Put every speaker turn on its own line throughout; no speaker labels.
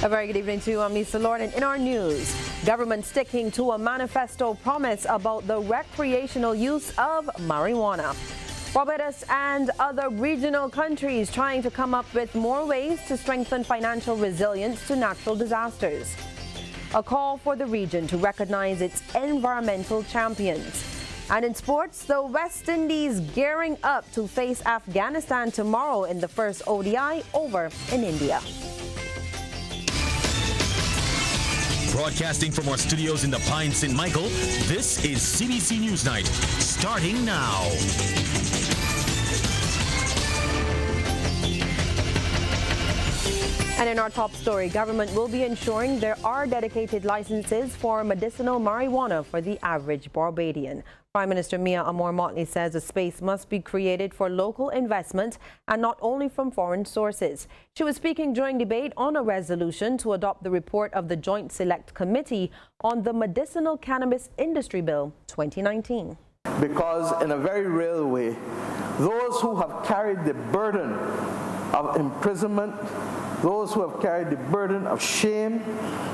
A very good evening to you. I'm Lisa Lord, and in our news, government sticking to a manifesto promise about the recreational use of marijuana. Barbados and other regional countries trying to come up with more ways to strengthen financial resilience to natural disasters. A call for the region to recognize its environmental champions. And in sports, the West Indies gearing up to face Afghanistan tomorrow in the first ODI over in India.
Broadcasting from our studios in the Pine St. Michael, this is CBC Newsnight, starting now.
And in our top story, government will be ensuring there are dedicated licenses for medicinal marijuana for the average Barbadian. Prime Minister Mia Amor-Motley says a space must be created for local investment and not only from foreign sources. She was speaking during debate on a resolution to adopt the report of the Joint Select Committee on the Medicinal Cannabis Industry Bill 2019.
Because in a very real way, those who have carried the burden of imprisonment, those who have carried the burden of shame,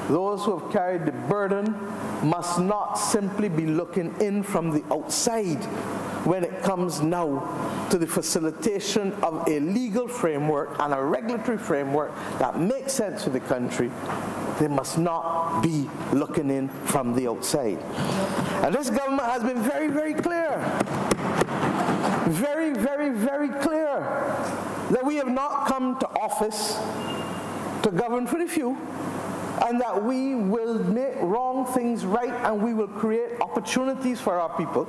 those who have carried the burden must not simply be looking in from the outside when it comes now to the facilitation of a legal framework and a regulatory framework that makes sense for the country. They must not be looking in from the outside. And this government has been very, very clear, very, very, very clear that we have not come to office to govern for the few, and that we will make wrong things right and we will create opportunities for our people.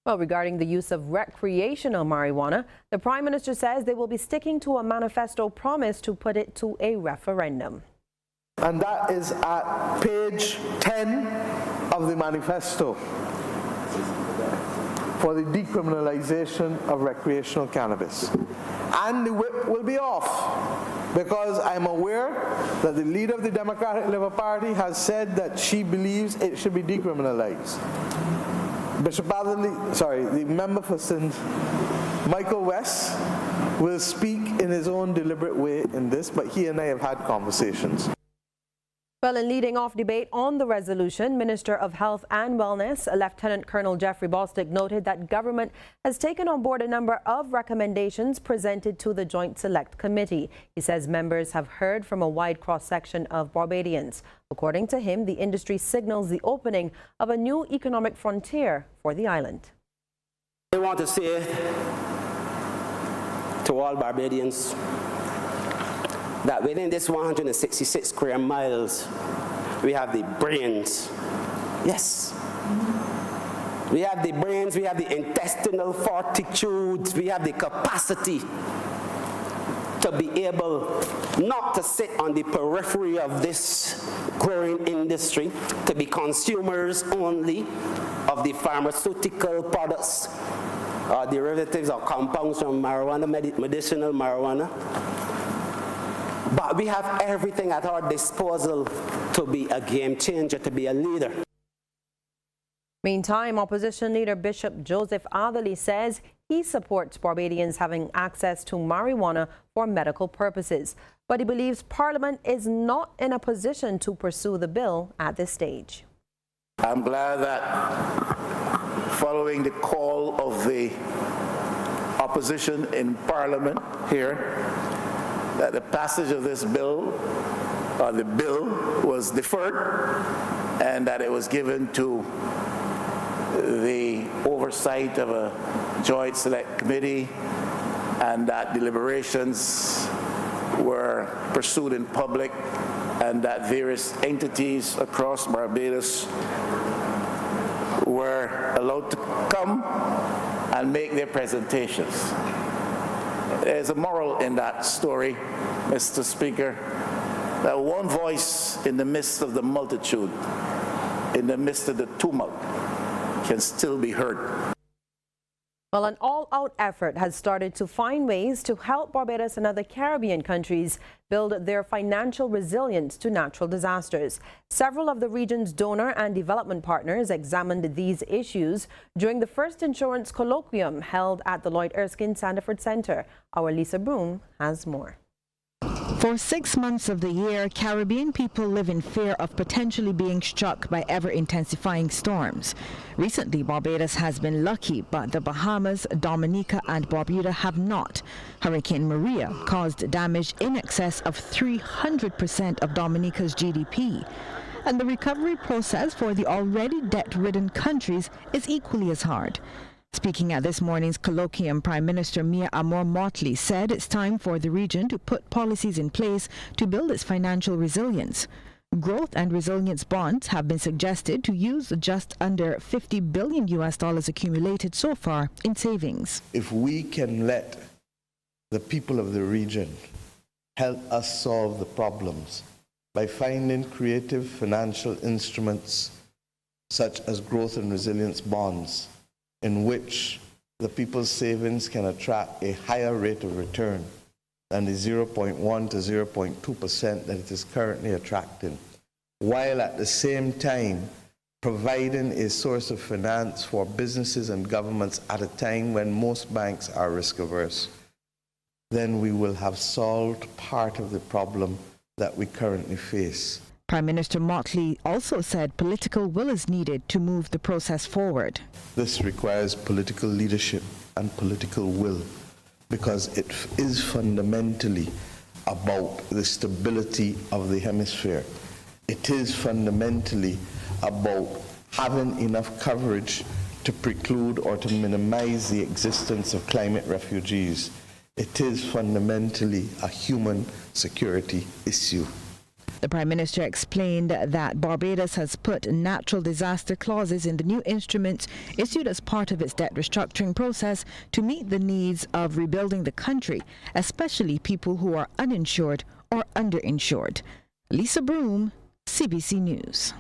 Well, regarding the use of recreational marijuana, the Prime Minister says they will be sticking to a manifesto promise to put it to a referendum.
And that is at page 10 of the manifesto for the decriminalization of recreational cannabis. And the whip will be off, because I'm aware that the leader of the Democratic Labour Party has said that she believes it should be decriminalized. Bishop Adderley, the member for St. Michael West will speak in his own deliberate way in this, but he and I have had conversations.
Well, in leading off debate on the resolution, Minister of Health and Wellness, Lieutenant Colonel Jeffrey Bostic, noted that government has taken on board a number of recommendations presented to the Joint Select Committee. He says members have heard from a wide cross-section of Barbadians. According to him, the industry signals the opening of a new economic frontier for the island.
I want to say to all Barbadians that within this 166 square miles, we have the brains. Yes. We have the brains, we have the intestinal fortitude, we have the capacity to be able not to sit on the periphery of this growing industry, to be consumers only of the pharmaceutical products, derivatives or compounds from marijuana, medicinal marijuana. But we have everything at our disposal to be a game changer, to be a leader.
Meantime, opposition leader Bishop Joseph Adderley says he supports Barbadians having access to marijuana for medical purposes, but he believes Parliament is not in a position to pursue the bill at this stage.
I'm glad that following the call of the opposition in Parliament here, that the passage of this bill, or the bill, was deferred, and that it was given to the oversight of a Joint Select Committee, and that deliberations were pursued in public, and that various entities across Barbados were allowed to come and make their presentations. There's a moral in that story, Mr. Speaker, that one voice in the midst of the multitude, in the midst of the tumult, can still be heard.
Well, an all-out effort has started to find ways to help Barbados and other Caribbean countries build their financial resilience to natural disasters. Several of the region's donor and development partners examined these issues during the first insurance colloquium held at the Lloyd Erskine Sandiford Center. Our Lisa Broom has more.
For 6 months of the year, Caribbean people live in fear of potentially being struck by ever-intensifying storms. Recently, Barbados has been lucky, but the Bahamas, Dominica and Barbuda have not. Hurricane Maria caused damage in excess of 300% of Dominica's GDP. And the recovery process for the already debt-ridden countries is equally as hard. Speaking at this morning's colloquium, Prime Minister Mia Amor-Motley said it's time for the region to put policies in place to build its financial resilience. Growth and resilience bonds have been suggested to use just under $50 billion accumulated so far in savings.
If we can let the people of the region help us solve the problems by finding creative financial instruments such as growth and resilience bonds, in which the people's savings can attract a higher rate of return than the 0.1 to 0.2% that it is currently attracting, while at the same time providing a source of finance for businesses and governments at a time when most banks are risk averse, then we will have solved part of the problem that we currently face.
Prime Minister Motley also said political will is needed to move the process forward.
This requires political leadership and political will, because it is fundamentally about the stability of the hemisphere. It is fundamentally about having enough coverage to preclude or to minimize the existence of climate refugees. It is fundamentally a human security issue.
The Prime Minister explained that Barbados has put natural disaster clauses in the new instruments issued as part of its debt restructuring process to meet the needs of rebuilding the country, especially people who are uninsured or underinsured. Lisa Broom, CBC News.